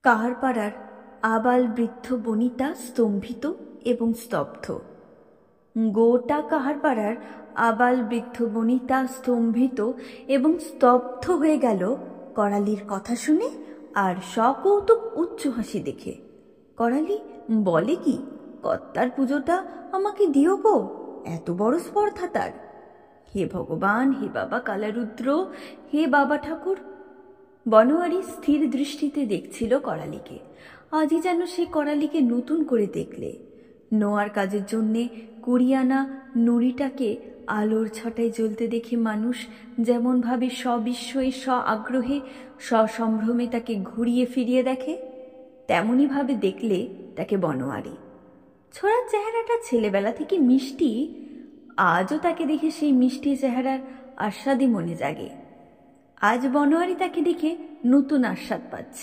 কাহারপাড়ার আবাল বৃদ্ধ বনিতা স্তম্ভিত এবং স্তব্ধ। গোটা কাহারপাড়ার আবাল বৃদ্ধ বনিতা স্তম্ভিত এবং স্তব্ধ হয়ে গেল করালির কথা শুনে আর সকৌতুক উচ্চ হাসি দেখে। করালি বলে কি, কর্তার পুজোটা আমাকে দিও গো, এত বড় স্পর্ধা তার। হে ভগবান, হে বাবা কালারুদ্র, হে বাবা ঠাকুর। বনোয়ারি স্থির দৃষ্টিতে দেখছিল করালিকে। আজই যেন সে করালিকে নতুন করে দেখলে। নোয়ার কাজের জন্যে 20 আনা নুড়িটাকে আলোর ছটায় জ্বলতে দেখে মানুষ যেমনভাবে সবিস্ময়ে আগ্রহে সসম্ভ্রমে তাকে ঘুরিয়ে ফিরিয়ে দেখে, তেমনইভাবে দেখলে তাকে বনোয়ারি। ছোড়ার চেহারাটা ছেলেবেলা থেকে মিষ্টি, আজও তাকে দেখে সেই মিষ্টি চেহারার আস্বাদই মনে জাগে। আজ বনোয়ারি তাকে দেখে নতুন আস্বাদ পাচ্ছে।